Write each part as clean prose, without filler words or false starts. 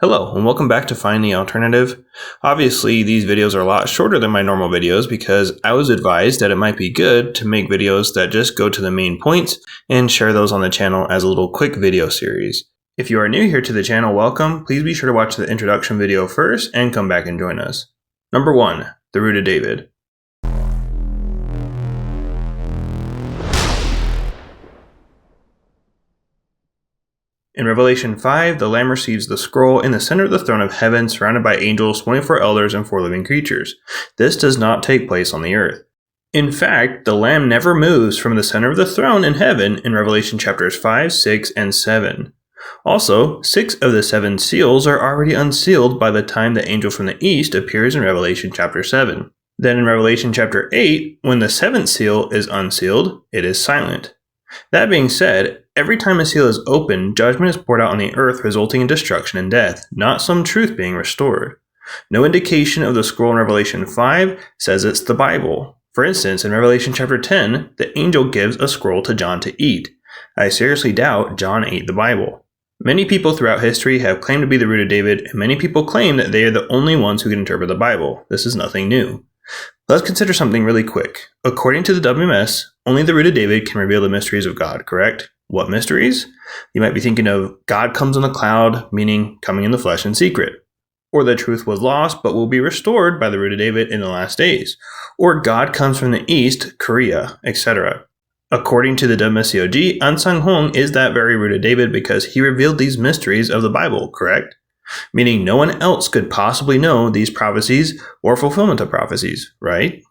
Hello, and welcome back to Find the Alternative. Obviously, these videos are a lot shorter than my normal videos because I was advised that it might be good to make videos that just go to the main points and share those on the channel as a little quick video series. If you are new here to the channel, welcome. Please be sure to watch the introduction video first and come back and join us. Number 1. The Root of David. In Revelation 5, the Lamb receives the scroll in the center of the throne of heaven, surrounded by angels, 24 elders, and 4 living creatures. This does not take place on the earth. In fact, the Lamb never moves from the center of the throne in heaven in Revelation chapters 5, 6, and 7. Also, 6 of the 7 seals are already unsealed by the time the angel from the east appears in Revelation chapter 7. Then in Revelation chapter 8, when the 7th seal is unsealed, it is silent. That being said, every time a seal is opened, judgment is poured out on the earth, resulting in destruction and death, not some truth being restored. No indication of the scroll in Revelation 5 says it's the Bible. For instance, in Revelation chapter 10, the angel gives a scroll to John to eat. I seriously doubt John ate the Bible. Many people throughout history have claimed to be the Root of David, and many people claim that they are the only ones who can interpret the Bible. This is nothing new. Let's consider something really quick. According to the WMS, only the Root of David can reveal the mysteries of God, correct? What mysteries? You might be thinking of God comes on a cloud, meaning coming in the flesh in secret. Or the truth was lost but will be restored by the Root of David in the last days. Or God comes from the east, Korea, etc. According to the WMSCOG, Ahnsahnghong is that very Root of David because he revealed these mysteries of the Bible, correct? Meaning no one else could possibly know these prophecies or fulfillment of prophecies, right?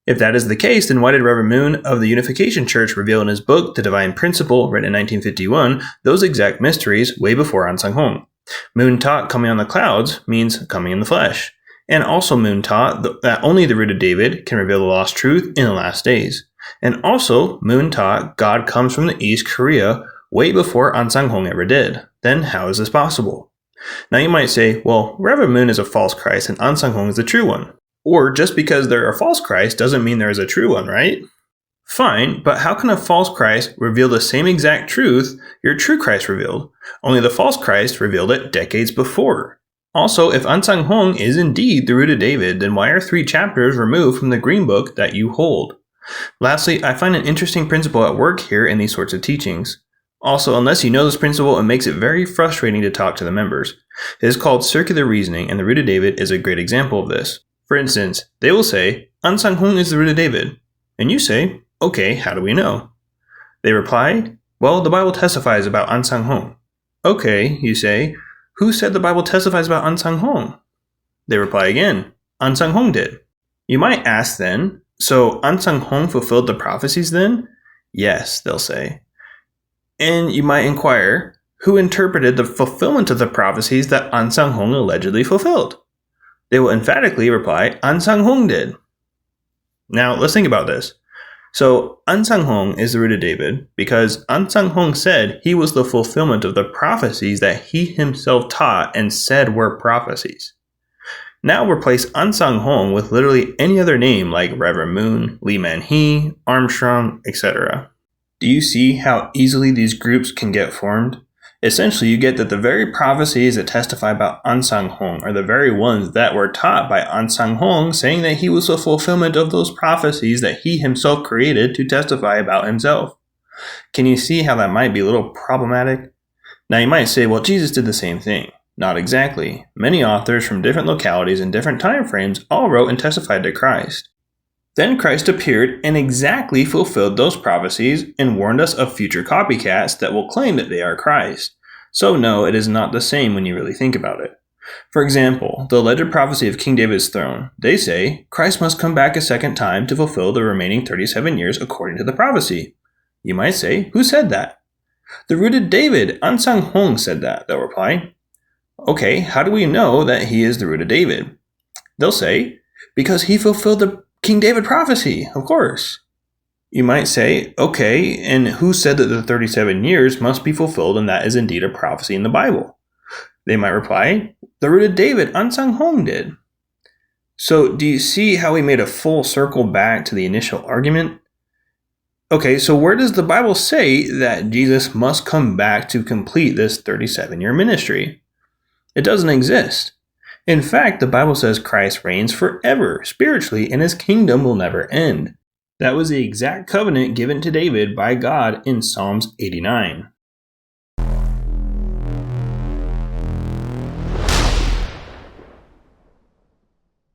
If that is the case, then why did Reverend Moon of the Unification Church reveal in his book, The Divine Principle, written in 1951, those exact mysteries way before Ahnsahnghong? Moon taught coming on the clouds means coming in the flesh. And also Moon taught that only the Root of David can reveal the lost truth in the last days. And also Moon taught God comes from the East Korea way before Ahnsahnghong ever did. Then how is this possible? Now you might say, well, Reverend Moon is a false Christ and Ahnsahnghong is the true one. Or just because there are false Christ doesn't mean there is a true one, right? Fine, but how can a false Christ reveal the same exact truth your true Christ revealed? Only the false Christ revealed it decades before. Also, if Ahnsahnghong is indeed the Root of David, then why are 3 chapters removed from the green book that you hold? Lastly, I find an interesting principle at work here in these sorts of teachings. Also, unless you know this principle, it makes it very frustrating to talk to the members. It is called circular reasoning, and the Root of David is a great example of this. For instance, they will say, Ahnsahnghong is the Root of David. And you say, okay, how do we know? They reply, well, the Bible testifies about Ahnsahnghong. Okay, you say, who said the Bible testifies about Ahnsahnghong? They reply again, Ahnsahnghong did. You might ask then, so Ahnsahnghong fulfilled the prophecies then? Yes, they'll say. And you might inquire, who interpreted the fulfillment of the prophecies that Ahnsahnghong allegedly fulfilled? They will emphatically reply, Ahnsahnghong did. Now, let's think about this. So, Ahnsahnghong is the Root of David because Ahnsahnghong said he was the fulfillment of the prophecies that he himself taught and said were prophecies. Now replace Ahnsahnghong with literally any other name like Reverend Moon, Lee Man-hee, Armstrong, etc. Do you see how easily these groups can get formed? Essentially, you get that the very prophecies that testify about Ahnsahnghong are the very ones that were taught by Ahnsahnghong, saying that he was the fulfillment of those prophecies that he himself created to testify about himself. Can you see how that might be a little problematic? Now you might say, well, Jesus did the same thing. Not exactly. Many authors from different localities and different time frames all wrote and testified to Christ. Then Christ appeared and exactly fulfilled those prophecies and warned us of future copycats that will claim that they are Christ. So no, it is not the same when you really think about it. For example, the alleged prophecy of King David's throne. They say, Christ must come back a second time to fulfill the remaining 37 years according to the prophecy. You might say, who said that? The Root of David, Ahnsahnghong, said that, they'll reply. Okay, how do we know that he is the Root of David? They'll say, because he fulfilled the King David prophecy, of course. You might say, okay, and who said that the 37 years must be fulfilled and that is indeed a prophecy in the Bible? They might reply, the Root of David, Ahnsahnghong did. So do you see how we made a full circle back to the initial argument? Okay, so where does the Bible say that Jesus must come back to complete this 37-year ministry? It doesn't exist. In fact, the Bible says Christ reigns forever, spiritually, and his kingdom will never end. That was the exact covenant given to David by God in Psalms 89.